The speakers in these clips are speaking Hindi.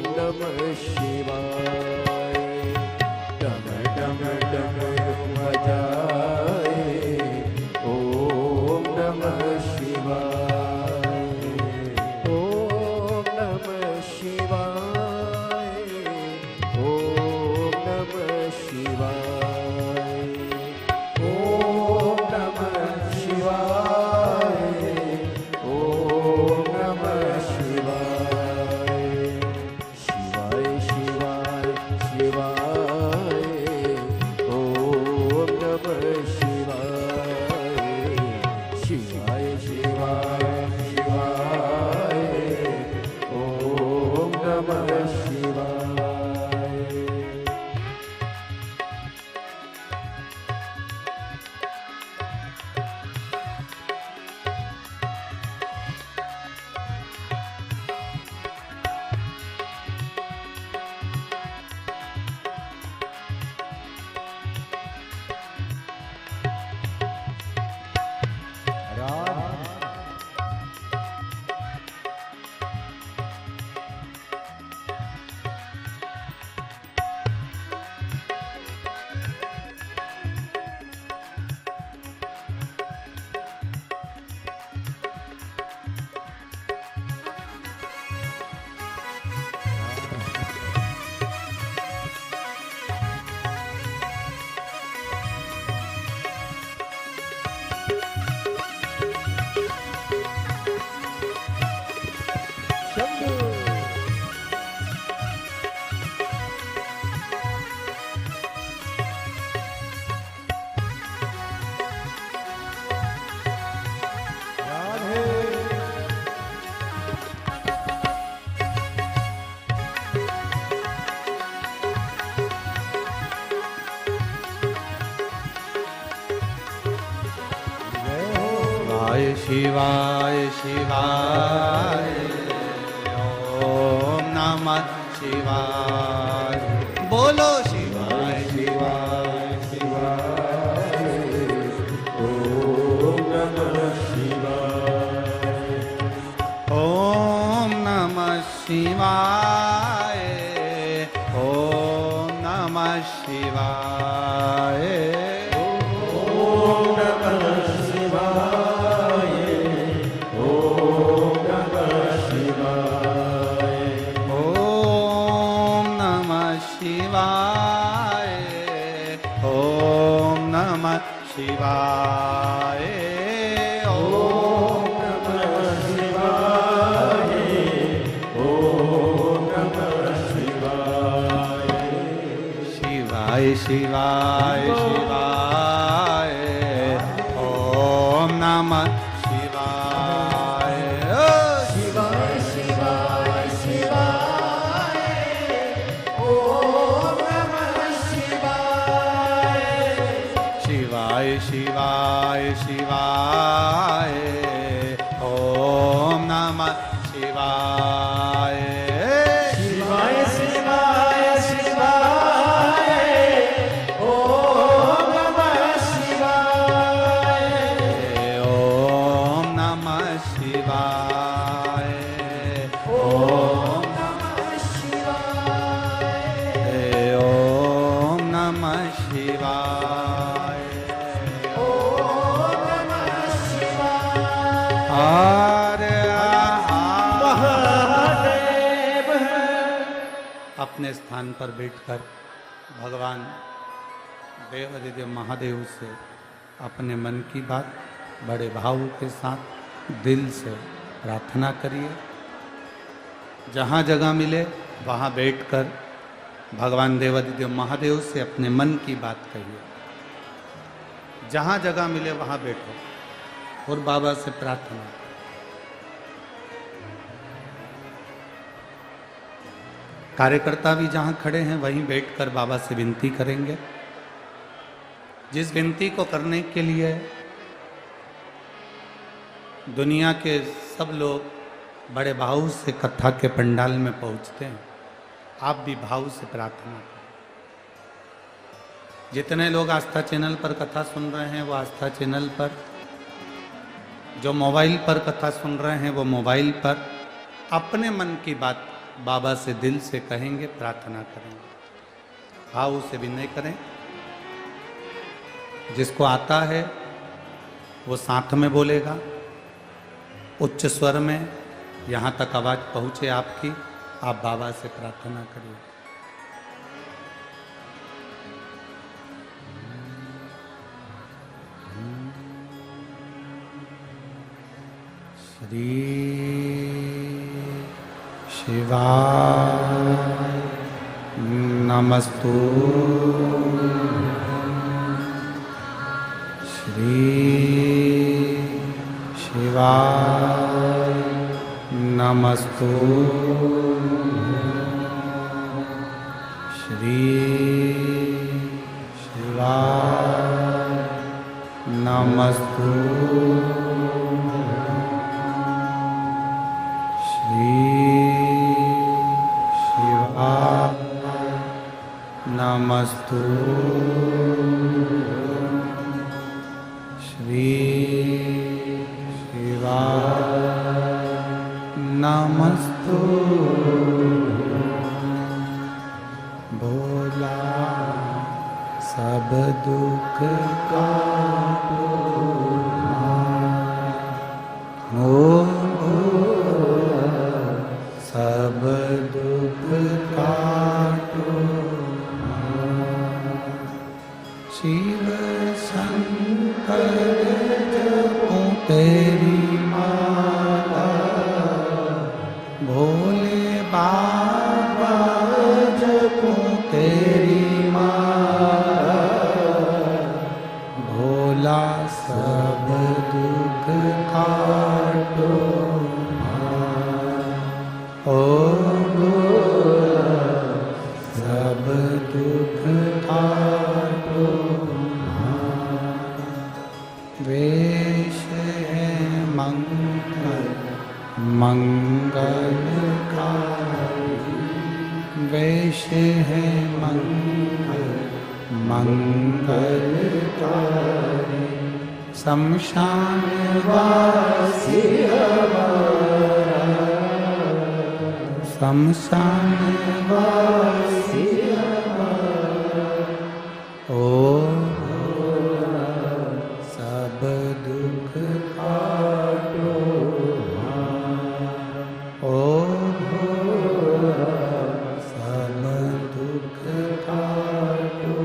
नमः शिवाय। डम डम डमरू बजाए ओम नमः शिवाय। ओम नमः शिवाय। ओम नमः शिवाय। ओम नमः शिवाय। ओम नमः शिवाय। शिवाय शिवाय शिवाय ओम नमः शिवाय। शिवाय शिवाय शिवाय ओम नमः शिवाय। शिवाय शिवाय ओम नमः शिवाय। बोलो शिवाय शिवाय शिवाय ओम नमः शिवाय। ओम नमः शिवाय। ओम नमः शिवाय। ओम नमः शिवाय। ओम नमः शिवाय। ओम नमः शिवाय। ओम नमः शिवाय। ओम नमः शिवाय। ओम नमः शिवाय। शिवाय शिवाय शिवाय ओम नमः शिवाय। शिवाय शिवाय शिवाय ओम नमः शिवाय। शिवाय शिवाय शिवाय ओम नमः शिवाय। शिवाय शिवाय शिवाय ओम नमः शिवाय। ओम नमः शिवाय। ओम नमः शिवाय। ओम नमः शिवाय। ओम नमः शिवाय। हर महादेव। अपने स्थान पर बैठकर भगवान देवादिदेव महादेव से अपने मन की बात बड़े भाव के साथ दिल से प्रार्थना करिए। जहाँ जगह मिले वहाँ बैठकर भगवान देवादिदेव महादेव से अपने मन की बात कहिए। जहाँ जगह मिले वहाँ बैठो और बाबा से प्रार्थना। कार्यकर्ता भी जहाँ खड़े हैं वहीं बैठकर बाबा से विनती करेंगे। जिस विनती को करने के लिए दुनिया के सब लोग बड़े भाव से कथा के पंडाल में पहुंचते हैं, आप भी भाव से प्रार्थना करें। जितने लोग आस्था चैनल पर कथा सुन रहे हैं वो आस्था चैनल पर, जो मोबाइल पर कथा सुन रहे हैं वो मोबाइल पर अपने मन की बात बाबा से दिल से कहेंगे, प्रार्थना करेंगे, भाव से विनय करें। जिसको आता है वो साथ में बोलेगा, उच्च स्वर में, यहाँ तक आवाज पहुंचे आपकी, आप बाबा से प्रार्थना करिए। श्री शिवाय नमस्तु, श्री शिवाय नमस्तु, श्री शिवाय नमस्तु, श्री शिवाय नमस्तु, श्री शिवाय नमस्तु। भोला सब दुख काटो, सब दुख काटो, शिव शंकर जपो तेरी माला, भोले बाबा जपो तेरी माला, भोला सब दुख काटो, ओ भोला सब दुख काटो। वेश है मंगल मंगलकारी, वेश है मंगल मंगलकारी, शमशान वासी हमारा, शमशान वासी हमारा, ओ सब दुख काटो, ओ सब दुख काटो।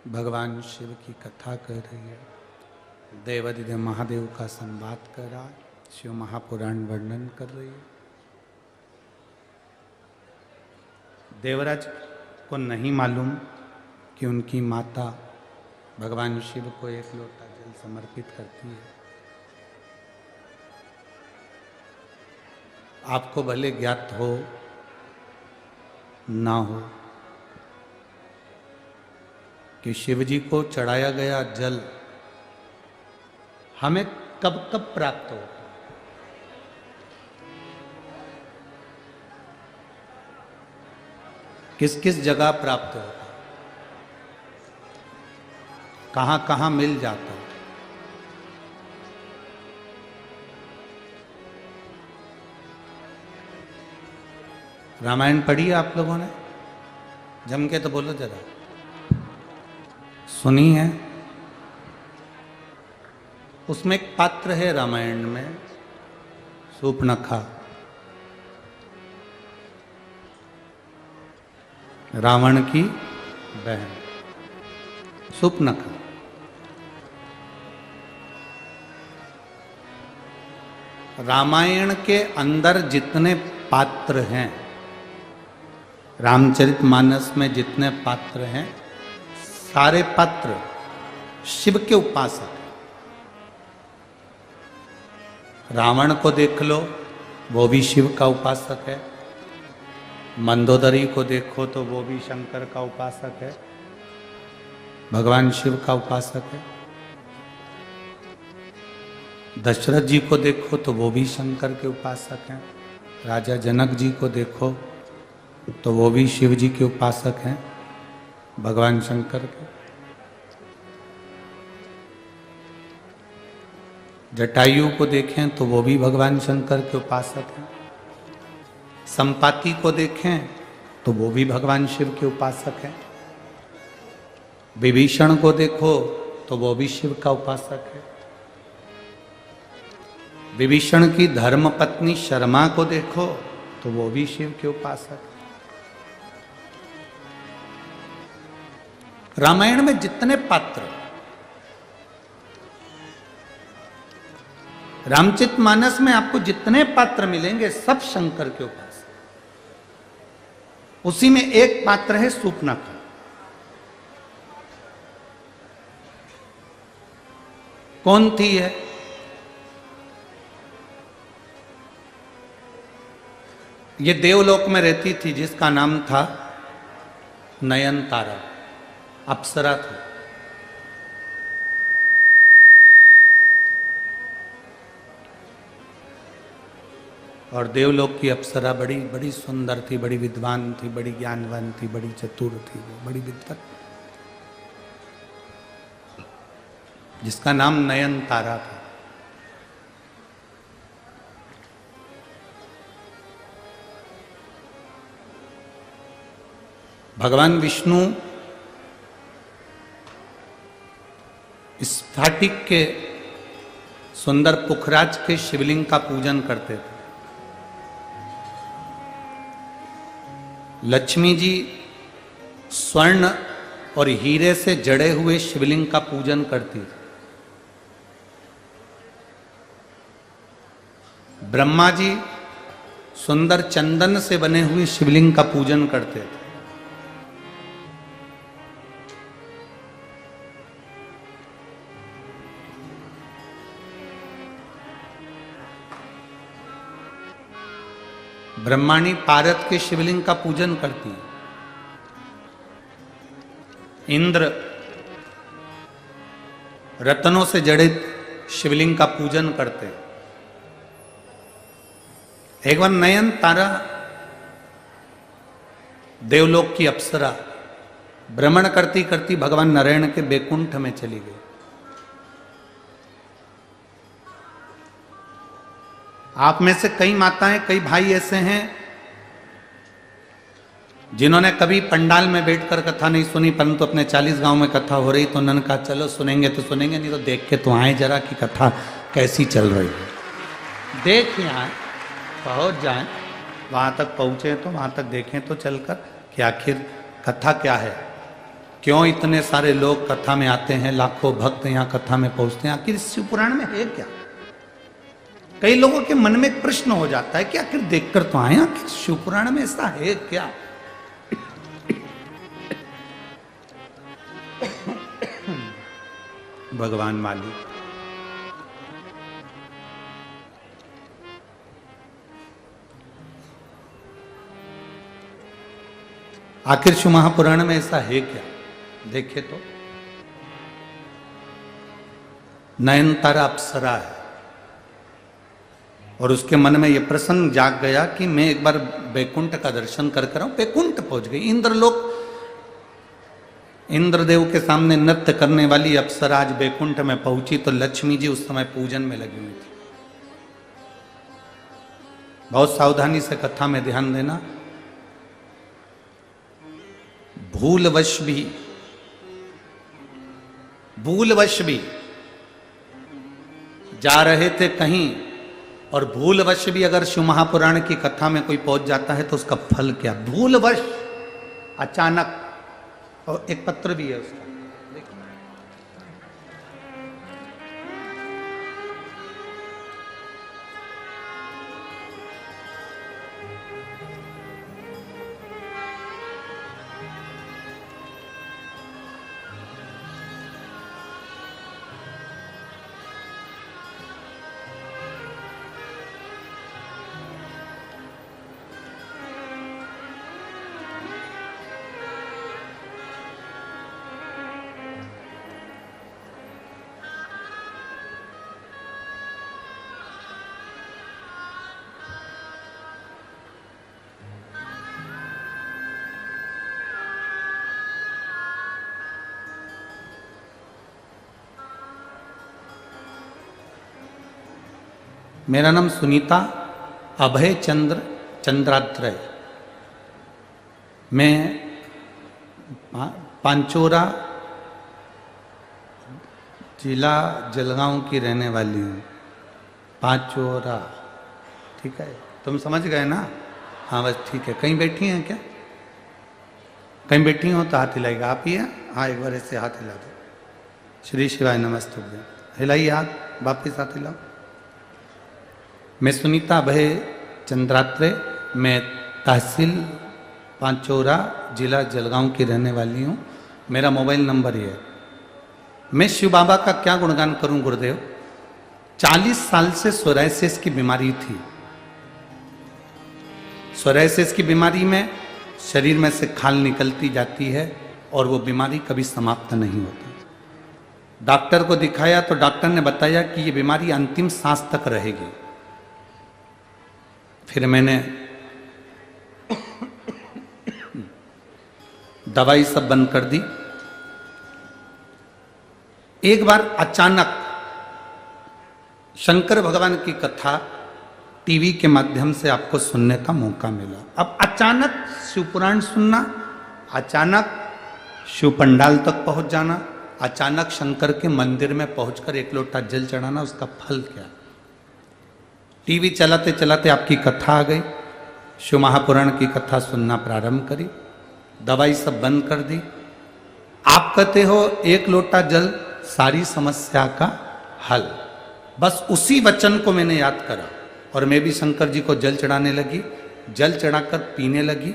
भगवान शिव की कथा कर रही है, देवादिदेव महादेव का संवाद कर रहा है, शिव महापुराण वर्णन कर रही है। देवराज को नहीं मालूम कि उनकी माता भगवान शिव को एक लोटा जल समर्पित करती है। आपको भले ज्ञात हो ना हो कि शिव जी को चढ़ाया गया जल हमें कब कब प्राप्त हो, किस किस जगह प्राप्त होता, कहां कहां मिल जाता है। रामायण पढ़ी आप लोगों ने? जम के तो बोलो जरा। सुनी है? उसमें एक पात्र है रामायण में, शूर्पणखा, रावण की बहन शूर्पणखा। रामायण के अंदर जितने पात्र हैं, रामचरितमानस में जितने पात्र हैं, सारे पात्र शिव के उपासक हैं। रावण को देख लो, वो भी शिव का उपासक है। मंदोदरी को देखो तो वो भी शंकर का उपासक है, भगवान शिव का उपासक है। दशरथ जी को देखो तो वो भी शंकर के उपासक हैं। राजा जनक जी को देखो तो वो भी शिव जी के उपासक हैं, भगवान शंकर के। जटायु को देखें तो वो भी भगवान शंकर के उपासक हैं। संपाति को देखें तो वो भी भगवान शिव के उपासक हैं। विभीषण को देखो तो वो भी शिव का उपासक है। विभीषण की धर्म पत्नी शर्मा को देखो तो वो भी शिव के उपासक है। रामायण में जितने पात्र, रामचरितमानस में आपको जितने पात्र मिलेंगे सब शंकर के उपासक। उसी में एक पात्र है सूर्पनखा। कौन थी है? ये देवलोक में रहती थी जिसका नाम था नयनतारा, अप्सरा थी। और देवलोक की अप्सरा बड़ी बड़ी सुंदर थी, बड़ी विद्वान थी, बड़ी ज्ञानवान थी, बड़ी चतुर थी, बड़ी विद्वत, जिसका नाम नयनतारा था। भगवान विष्णु स्फाटिक के सुंदर पुखराज के शिवलिंग का पूजन करते थे। लक्ष्मी जी स्वर्ण और हीरे से जड़े हुए शिवलिंग का पूजन करती थी। ब्रह्मा जी सुंदर चंदन से बने हुए शिवलिंग का पूजन करते थे। ब्रह्माणी पारद के शिवलिंग का पूजन करती है। इंद्र रत्नों से जड़ित शिवलिंग का पूजन करते हैं। एक बार नयनतारा देवलोक की अप्सरा भ्रमण करती करती भगवान नारायण के बैकुंठ में चली गई। आप में से कई माताएं, कई भाई ऐसे हैं जिन्होंने कभी पंडाल में बैठकर कथा नहीं सुनी, परंतु अपने 40 गांव में कथा हो रही तो उन्होंने कहा चलो सुनेंगे तो सुनेंगे, नहीं तो देख के तो आए जरा कि कथा कैसी चल रही है। देख आए, पहुंच जाए, वहां तक पहुंचे तो वहां तक देखें तो चलकर कि आखिर कथा क्या है, क्यों इतने सारे लोग कथा में आते हैं, लाखों भक्त यहाँ कथा में पहुंचते हैं, आखिर शिव पुराण में है क्या। कई लोगों के मन में एक प्रश्न हो जाता है कि आखिर देखकर तो आए, आखिर शिव पुराण में ऐसा है क्या। भगवान मालिक आखिर शिव महापुराण में ऐसा है क्या। देखे तो नयनतारा अप्सरा है और उसके मन में यह प्रसंग जाग गया कि मैं एक बार बैकुंठ का दर्शन कर कर आऊं। बैकुंठ पहुंच गई। इंद्रलोक, इंद्रदेव के सामने नृत्य करने वाली अप्सरा आज बैकुंठ में पहुंची तो लक्ष्मी जी उस समय पूजन में लगी हुई थी। बहुत सावधानी से कथा में ध्यान देना। भूलवश भी जा रहे थे कहीं और भूलवश भी अगर शिव महापुराण की कथा में कोई पहुंच जाता है तो उसका फल क्या। भूलवश, अचानक। और एक पत्र भी है उसका, मेरा नाम सुनीता अभय चंद्र चंद्रात्रय। मैं पांचोरा जिला जलगांव की रहने वाली हूँ। पांचोरा, ठीक है, तुम समझ गए ना? हाँ बस ठीक है। कहीं बैठी हैं क्या? कहीं बैठी हो तो हाथ हिलाएगा। आप ही हैं? हाँ, एक बार ऐसे हाथ हिला दो। श्री शिवाय नमस्तुभ्यं। हिलाइए हाथ, वापिस हाथ हिलाओ। मैं सुनीता अभय चंद्रात्रे, मैं तहसील पांचोरा जिला जलगांव की रहने वाली हूँ। मेरा मोबाइल नंबर ये है। मैं शिव बाबा का क्या गुणगान करूं गुरुदेव। 40 साल से सोरायसिस की बीमारी थी। सोरायसिस की बीमारी में शरीर में से खाल निकलती जाती है और वो बीमारी कभी समाप्त नहीं होती। डॉक्टर को दिखाया तो डॉक्टर ने बताया कि ये बीमारी अंतिम सांस तक रहेगी। फिर मैंने दवाई सब बंद कर दी। एक बार अचानक शंकर भगवान की कथा टीवी के माध्यम से आपको सुनने का मौका मिला। अब अचानक शिव पुराण सुनना, अचानक शिव पंडाल तक पहुंच जाना, अचानक शंकर के मंदिर में पहुंचकर एक लोटा जल चढ़ाना, उसका फल क्या? टीवी चलाते चलाते आपकी कथा आ गई। शिव महापुराण की कथा सुनना प्रारंभ करी। दवाई सब बंद कर दी। आप कहते हो एक लोटा जल सारी समस्या का हल। बस उसी वचन को मैंने याद करा और मैं भी शंकर जी को जल चढ़ाने लगी। जल चढ़ाकर पीने लगी।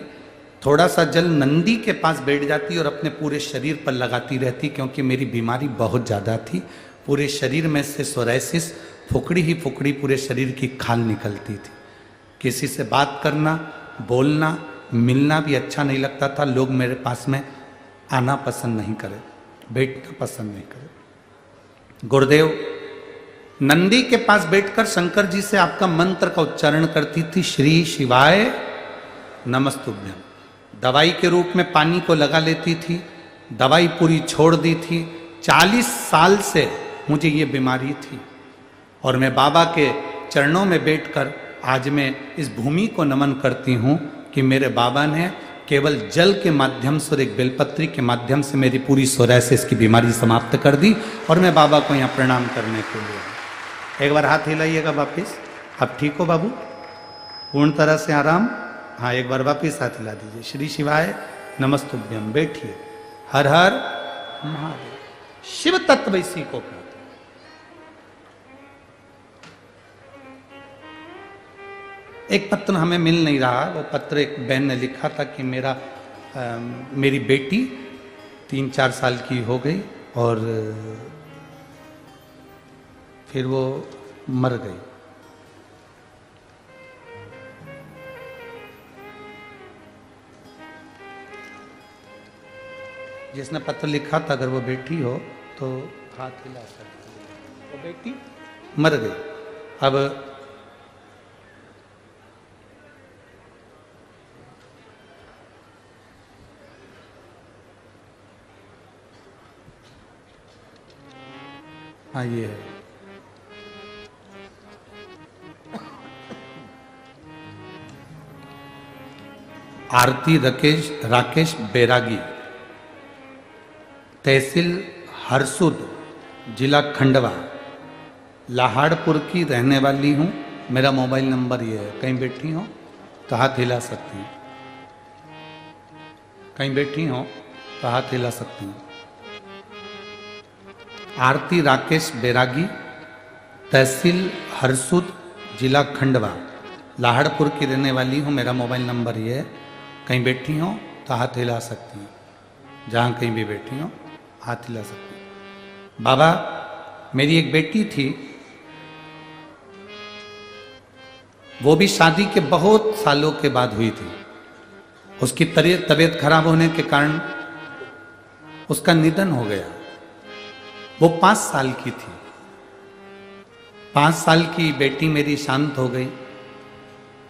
थोड़ा सा जल नंदी के पास बैठ जाती और अपने पूरे शरीर पर लगाती रहती, क्योंकि मेरी बीमारी बहुत ज़्यादा थी। पूरे शरीर में से सोरायसिस, फुकड़ी ही फुकड़ी पूरे शरीर की खाल निकलती थी। किसी से बात करना, बोलना, मिलना भी अच्छा नहीं लगता था। लोग मेरे पास में आना पसंद नहीं करे, बैठना पसंद नहीं करे। गुरुदेव नंदी के पास बैठकर शंकर जी से आपका मंत्र का उच्चारण करती थी, श्री शिवाय नमस्तुभ्यं। दवाई के रूप में पानी को लगा लेती थी। दवाई पूरी छोड़ दी थी। 40 साल से मुझे ये बीमारी थी और मैं बाबा के चरणों में बैठकर आज मैं इस भूमि को नमन करती हूँ कि मेरे बाबा ने केवल जल के माध्यम से और एक बेलपत्री के माध्यम से मेरी पूरी सोरायसिस की बीमारी समाप्त कर दी। और मैं बाबा को यहाँ प्रणाम करने के लिए। एक बार हाथ हिलाइएगा वापिस। अब ठीक हो बाबू? पूर्ण तरह से आराम? हाँ, एक बार वापिस हाथ हिला दीजिए। श्री शिवाय नमस्तुभ्यं। बैठिए। हर हर महादेव। शिव तत्व इसी को कहते हैं। एक पत्र हमें मिल नहीं रहा। वो पत्र एक बहन ने लिखा था कि मेरी बेटी 3-4 साल की हो गई और फिर वो मर गई। जिसने पत्र लिखा था, अगर वो बेटी हो तो हाथ हिला सकती है। वो बेटी मर गई। अब हाँ, ये है। आरती राकेश बैरागी, तहसील हरसुद, जिला खंडवा, लाहाड़पुर की रहने वाली हूँ। मेरा मोबाइल नंबर ये है। कहीं बैठी हो तो हाथ हिला सकती हूँ। कहीं बैठी हो तो हाथ हिला सकती हूँ। आरती राकेश बैरागी, तहसील हरसुद, जिला खंडवा, लाहड़पुर की रहने वाली हूँ। मेरा मोबाइल नंबर ये है। कहीं बैठी हो तो हाथ हिला सकती हैं। जहाँ कहीं भी बैठी हो हाथ हिला सकती हैं। बाबा, मेरी एक बेटी थी, वो भी शादी के बहुत सालों के बाद हुई थी। उसकी तबीयत खराब होने के कारण उसका निधन हो गया। वो 5 साल की थी। 5 साल की बेटी मेरी शांत हो गई।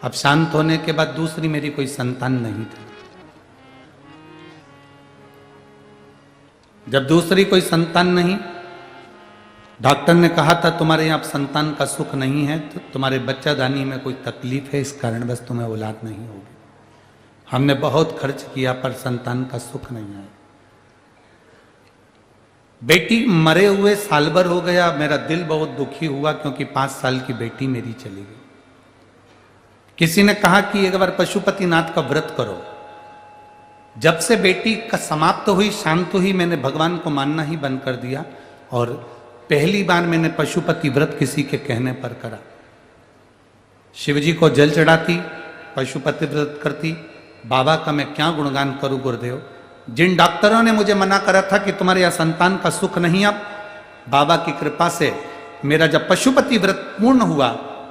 अब शांत होने के बाद दूसरी मेरी कोई संतान नहीं थी। जब दूसरी कोई संतान नहीं डॉक्टर ने कहा था तुम्हारे यहाँ संतान का सुख नहीं है, तो तुम्हारे बच्चादानी में कोई तकलीफ है, इस कारण बस तुम्हें औलाद नहीं होगी। हमने बहुत खर्च किया पर संतान का सुख नहीं आया। बेटी मरे हुए साल भर हो गया, मेरा दिल बहुत दुखी हुआ क्योंकि 5 साल की बेटी मेरी चली गई। किसी ने कहा कि एक बार पशुपतिनाथ का व्रत करो। जब से बेटी का समाप्त हुई, शांत हुई, मैंने भगवान को मानना ही बंद कर दिया और पहली बार मैंने पशुपति व्रत किसी के कहने पर करा। शिवजी को जल चढ़ाती, पशुपति व्रत करती। बाबा का मैं क्या गुणगान करूं गुरुदेव। जिन डॉक्टरों ने मुझे मना करा था कि तुम्हारे यहाँ संतान का सुख नहीं, अब बाबा की कृपा से मेरा जब पशुपति व्रत पूर्ण हुआ,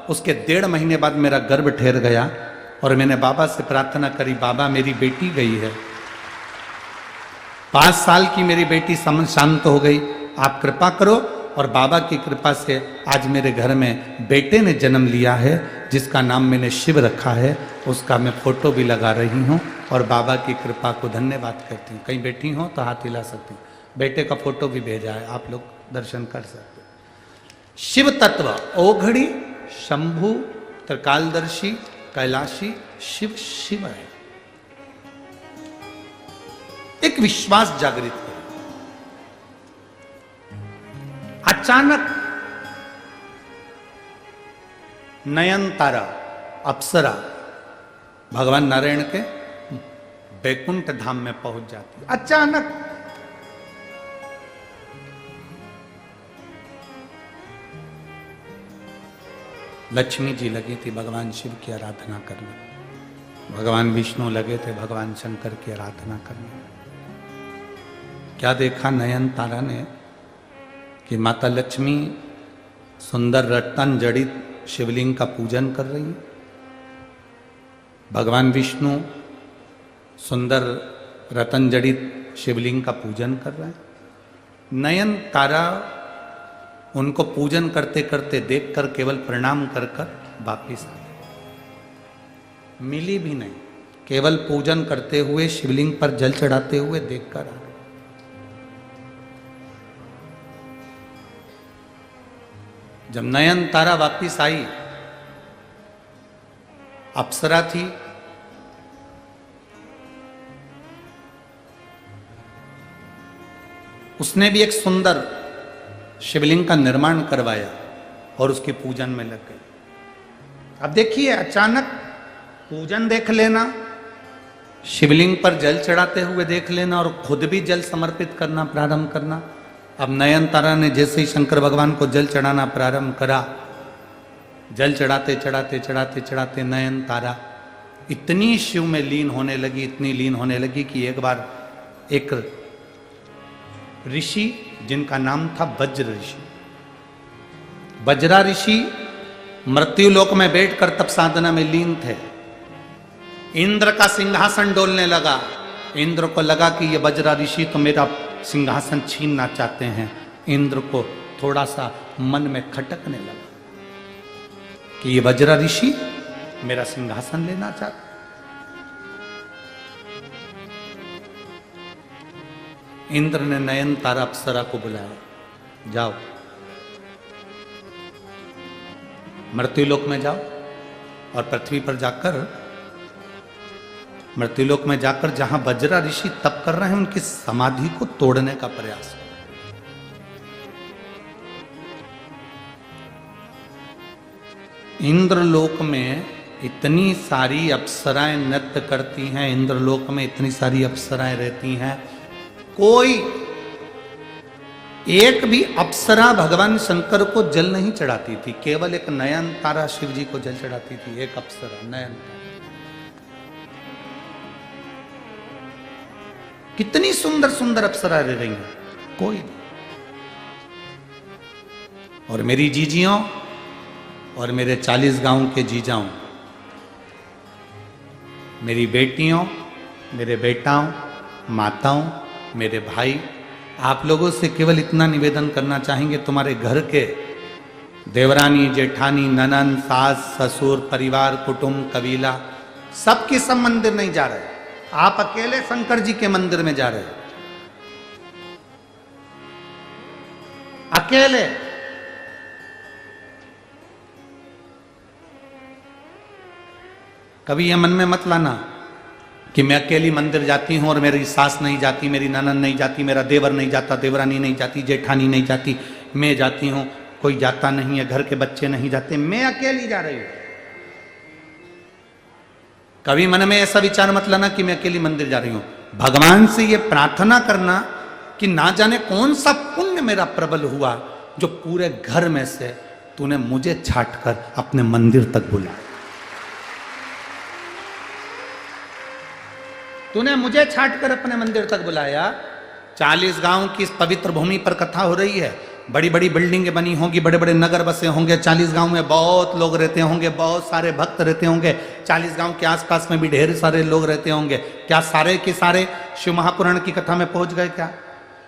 उसके 1.5 महीने बाद मेरा गर्भ ठहर गया और मैंने बाबा से प्रार्थना करी, बाबा मेरी बेटी गई है, 5 साल की मेरी बेटी शांत हो गई, आप कृपा करो। और बाबा की कृपा से आज मेरे घर में बेटे ने जन्म लिया है, जिसका नाम मैंने शिव रखा है। उसका मैं फोटो भी लगा रही हूँ और बाबा की कृपा को धन्यवाद करती हूँ। कहीं बेटी हो तो हाथ हिला सकती हूँ। बेटे का फोटो भी भेजा है, आप लोग दर्शन कर सकते। शिव तत्व ओघड़ी, शंभु, त्रिकालदर्शी, कैलाशी, शिव शिव है। एक विश्वास जागृत है। अचानक नयनतारा अप्सरा भगवान नारायण के बैकुंठ धाम में पहुंच जाती है। अचानक लक्ष्मी जी लगी थी भगवान शिव की आराधना करने, भगवान विष्णु लगे थे भगवान शंकर की आराधना करने। क्या देखा नयन तारा ने कि माता लक्ष्मी सुंदर रत्न जड़ित शिवलिंग का पूजन कर रही है, भगवान विष्णु सुंदर रतन जड़ित शिवलिंग का पूजन कर रहे हैं। नयन तारा उनको पूजन करते करते देखकर केवल प्रणाम कर कर वापिस आ गए। मिली भी नहीं, केवल पूजन करते हुए शिवलिंग पर जल चढ़ाते हुए देखकर आ गए। जब नयन तारा वापिस आई, अप्सरा थी, उसने भी एक सुंदर शिवलिंग का निर्माण करवाया और उसके पूजन में लग गई। अब देखिए, अचानक पूजन देख लेना, शिवलिंग पर जल चढ़ाते हुए देख लेना और खुद भी जल समर्पित करना प्रारंभ करना। अब नयन तारा ने जैसे ही शंकर भगवान को जल चढ़ाना प्रारंभ करा, जल चढ़ाते चढ़ाते चढ़ाते चढ़ाते नयन तारा इतनी शिव में लीन होने लगी, इतनी लीन होने लगी कि एक बार एक ऋषि जिनका नाम था वज्र ऋषि, वज्रा ऋषि मृत्युलोक में बैठकर तप साधना में लीन थे। इंद्र का सिंहासन डोलने लगा। इंद्र को लगा कि ये वज्रा ऋषि तो मेरा सिंहासन छीनना चाहते हैं। इंद्र को थोड़ा सा मन में खटकने लगा कि ये वज्रा ऋषि मेरा सिंहासन लेना चाहते। इंद्र ने नयन तारा अप्सरा को बुलाया, जाओ मृत्युलोक में जाओ और पृथ्वी पर जाकर, मृत्युलोक में जाकर जहां वज्रा ऋषि तप कर रहे हैं उनकी समाधि को तोड़ने का प्रयास। इंद्रलोक में इतनी सारी अप्सराएं नृत्य करती हैं, इंद्रलोक में इतनी सारी अप्सराएं रहती हैं, कोई एक भी अप्सरा भगवान शंकर को जल नहीं चढ़ाती थी। केवल एक नयन तारा शिव जी को जल चढ़ाती थी, एक अप्सरा नयन तारा। कितनी सुंदर सुंदर अप्सरा रह रही हैं, कोई नहीं। और मेरी जीजियों और मेरे 40 गांव के जीजाओं, मेरी बेटियों, मेरे बेटाओं, माताओं, मेरे भाई, आप लोगों से केवल इतना निवेदन करना चाहेंगे, तुम्हारे घर के देवरानी, जेठानी, ननन, सास, ससुर, परिवार, कुटुंब, कबीला, सबके सब मंदिर नहीं जा रहे, आप अकेले शंकर जी के मंदिर में जा रहे, अकेले कभी ये मन में मत लाना कि मैं अकेली मंदिर जाती हूं और मेरी सास नहीं जाती, मेरी ननद नहीं जाती, मेरा देवर नहीं जाता, देवरानी नहीं जाती, जेठानी नहीं जाती, मैं जाती हूं, कोई जाता नहीं है, घर के बच्चे नहीं जाते, मैं अकेली जा रही हूं। कभी मन में ऐसा विचार मत लाना कि मैं अकेली मंदिर जा रही हूं। भगवान से ये प्रार्थना करना कि ना जाने कौन सा पुण्य मेरा प्रबल हुआ जो पूरे घर में से तूने मुझे छाट कर अपने मंदिर तक बुलाया। तूने मुझे छाट कर अपने मंदिर तक बुलाया। 40 गांव की इस पवित्र भूमि पर कथा हो रही है। बड़ी बड़ी बिल्डिंगें बनी होंगी, बड़े बड़े नगर बसे होंगे, 40 गांव में बहुत लोग रहते होंगे, बहुत सारे भक्त रहते होंगे, 40 गांव के आसपास में भी ढेर सारे लोग रहते होंगे। क्या सारे के सारे शिव महापुराण की कथा में पहुंच गए? क्या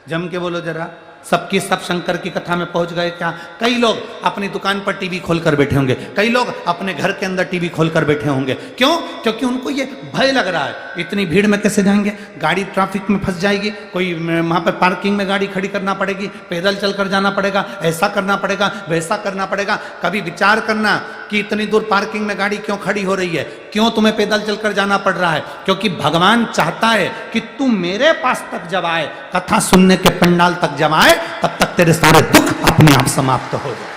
जम के बोलो जरा, सबकी सब शंकर की कथा में पहुंच गए क्या? कई लोग अपनी दुकान पर टीवी खोलकर बैठे होंगे, कई लोग अपने घर के अंदर टीवी खोलकर बैठे होंगे। क्यों? क्योंकि उनको ये भय लग रहा है, इतनी भीड़ में कैसे जाएंगे, गाड़ी ट्रैफिक में फंस जाएगी, कोई वहां पर पार्किंग में गाड़ी खड़ी करना पड़ेगी, पैदल चलकर जाना पड़ेगा, ऐसा करना पड़ेगा, वैसा करना पड़ेगा। कभी विचार करना कि इतनी दूर पार्किंग में गाड़ी क्यों खड़ी हो रही है, क्यों तुम्हें पैदल चलकर जाना पड़ रहा है? क्योंकि भगवान चाहता है कि तू मेरे पास तक जब आए, कथा सुनने के पंडाल तक जब आए, तब तक तेरे सारे दुख अपने आप समाप्त हो जाए,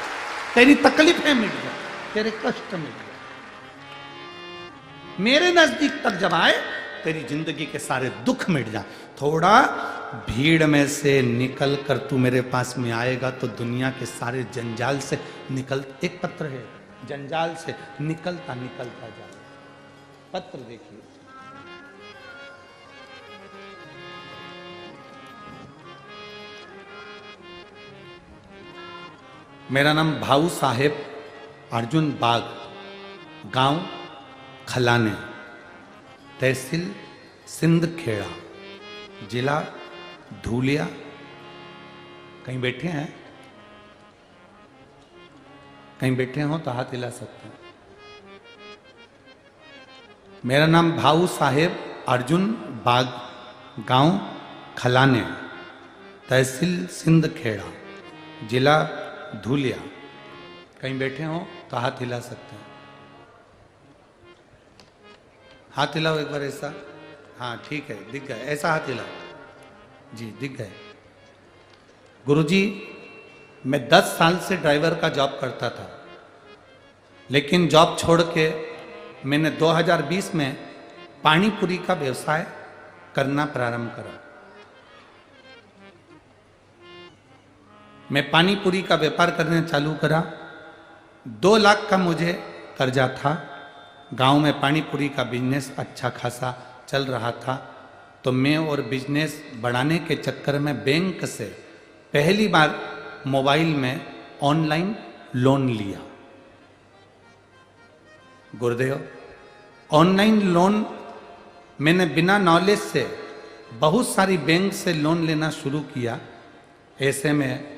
तेरी तकलीफें मिट जाए, तेरे कष्ट मिट जाए। मेरे नजदीक तक जब आए, तेरी जिंदगी के सारे दुख मिट जाए। थोड़ा भीड़ में से निकल कर तू मेरे पास में आएगा तो दुनिया के सारे जंजाल से निकल, एक पत्र है, जंजाल से निकलता निकलता जाए। पत्र देखिए, मेरा नाम भाऊ साहेब अर्जुन बाग, गांव खलाने, तहसील सिंध खेड़ा, जिला धूलिया। कहीं बैठे हैं? कहीं बैठे हो तो हाथ हिला सकते हैं। मेरा नाम भाऊ साहेब अर्जुन बाग, गांव खलाने, तहसील सिंध खेड़ा, जिला धूलिया। कहीं बैठे हो तो हाथ हिला सकते हैं। हाथ हिलाओ एक बार ऐसा। हाँ ठीक है, दिख गए, ऐसा हाथ हिलाओ जी, दिख गए। गुरुजी, मैं 10 साल से ड्राइवर का जॉब करता था, लेकिन जॉब छोड़ के मैंने 2020 में पानी पूरी का व्यवसाय करना प्रारंभ करा। मैं पानी पूरी का व्यापार करने चालू करा। 2 लाख का मुझे कर्जा था। गांव में पानी पूरी का बिजनेस अच्छा खासा चल रहा था, तो मैं और बिजनेस बढ़ाने के चक्कर में बैंक से पहली बार मोबाइल में ऑनलाइन लोन लिया। गुरुदेव, ऑनलाइन लोन मैंने बिना नॉलेज से बहुत सारी बैंक से लोन लेना शुरू किया। ऐसे में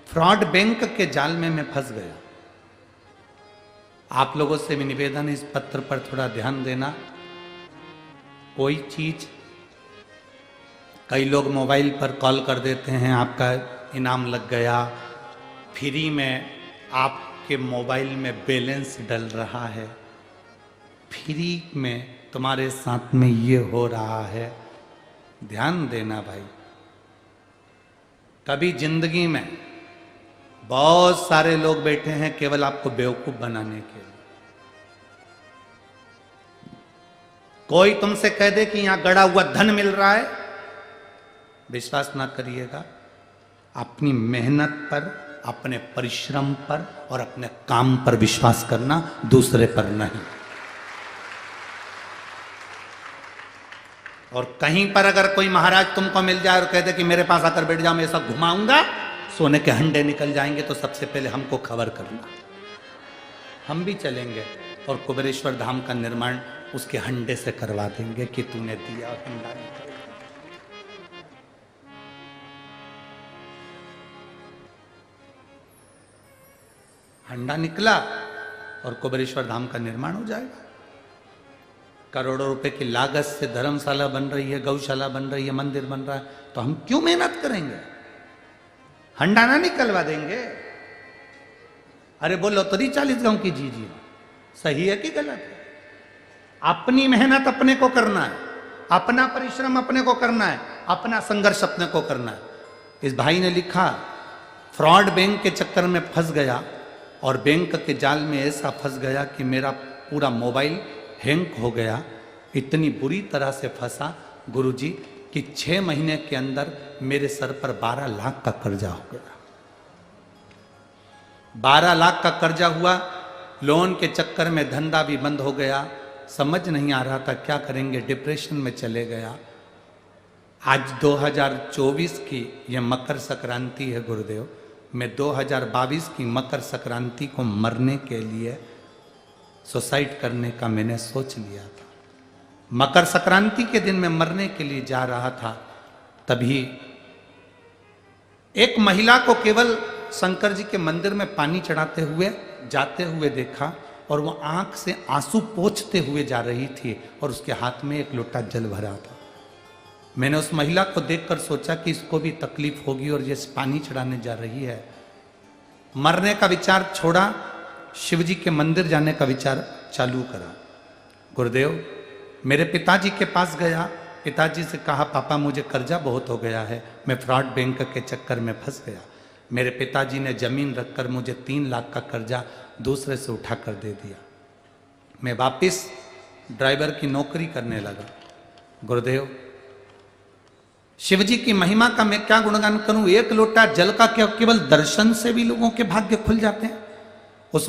फ्रॉड बैंक के जाल में मैं फंस गया। आप लोगों से भी निवेदन, इस पत्र पर थोड़ा ध्यान देना। कोई चीज, कई लोग मोबाइल पर कॉल कर देते हैं, आपका इनाम लग गया, फ्री में आपके मोबाइल में बैलेंस डल रहा है, फ्री में तुम्हारे साथ में ये हो रहा है। ध्यान देना भाई, कभी जिंदगी में बहुत सारे लोग बैठे हैं केवल आपको बेवकूफ बनाने के लिए। कोई तुमसे कह दे कि यहां गड़ा हुआ धन मिल रहा है, विश्वास ना करिएगा। अपनी मेहनत पर, अपने परिश्रम पर और अपने काम पर विश्वास करना, दूसरे पर नहीं। और कहीं पर अगर कोई महाराज तुमको मिल जाए और कह दे कि मेरे पास आकर बैठ जाओ, मैं ऐसा घुमाऊंगा, सोने के हंडे निकल जाएंगे, तो सबसे पहले हमको खबर करना। हम भी चलेंगे और कुबेरेश्वर धाम का निर्माण उसके हंडे से करवा देंगे कि तूने दिया और हंडा निकल। हंडा निकला और कुबेरेश्वर धाम का निर्माण हो जाएगा। करोड़ों रुपए की लागत से धर्मशाला बन रही है, गौशाला बन रही है, मंदिर बन रहा है, तो हम क्यों मेहनत करेंगे? हंडा ना निकलवा देंगे? अरे बोलो तो 40 गांव की जी, सही है कि गलत है? अपनी मेहनत अपने को करना है, अपना परिश्रम अपने को करना है, अपना संघर्ष अपने को करना है। इस भाई ने लिखा, फ्रॉड बैंक के चक्कर में फंस गया और बैंक के जाल में ऐसा फंस गया कि मेरा पूरा मोबाइल हैंग हो गया। इतनी बुरी तरह से फंसा गुरुजी कि 6 महीने के अंदर मेरे सर पर 12 लाख का कर्जा हो गया। 12 लाख का कर्जा हुआ, लोन के चक्कर में धंधा भी बंद हो गया, समझ नहीं आ रहा था क्या करेंगे, डिप्रेशन में चले गया। आज 2024 की यह मकर संक्रांति है गुरुदेव, मैं 2022 की मकर संक्रांति को मरने के लिए सुसाइड करने का मैंने सोच लिया था। मकर संक्रांति के दिन मैं मरने के लिए जा रहा था, तभी एक महिला को केवल शंकर जी के मंदिर में पानी चढ़ाते हुए जाते हुए देखा और वो आंख से आंसू पोंछते हुए जा रही थी और उसके हाथ में एक लोटा जल भरा था। मैंने उस महिला को देखकर सोचा कि इसको भी तकलीफ होगी और ये पानी चढ़ाने जा रही है। मरने का विचार छोड़ा, शिव जी के मंदिर जाने का विचार चालू करा। गुरुदेव, मेरे पिताजी के पास गया, पिताजी से कहा पापा मुझे कर्जा बहुत हो गया है, मैं फ्रॉड बैंक के चक्कर में फंस गया। मेरे पिताजी ने जमीन रखकर मुझे 3 लाख का कर्जा दूसरे से उठा कर दे दिया। मैं वापिस ड्राइवर की नौकरी करने लगा। गुरुदेव, शिव जी की महिमा का मैं क्या गुणगान करूं, एक लोटा जल का क्या केवल दर्शन से भी लोगों के भाग्य खुल जाते हैं। उस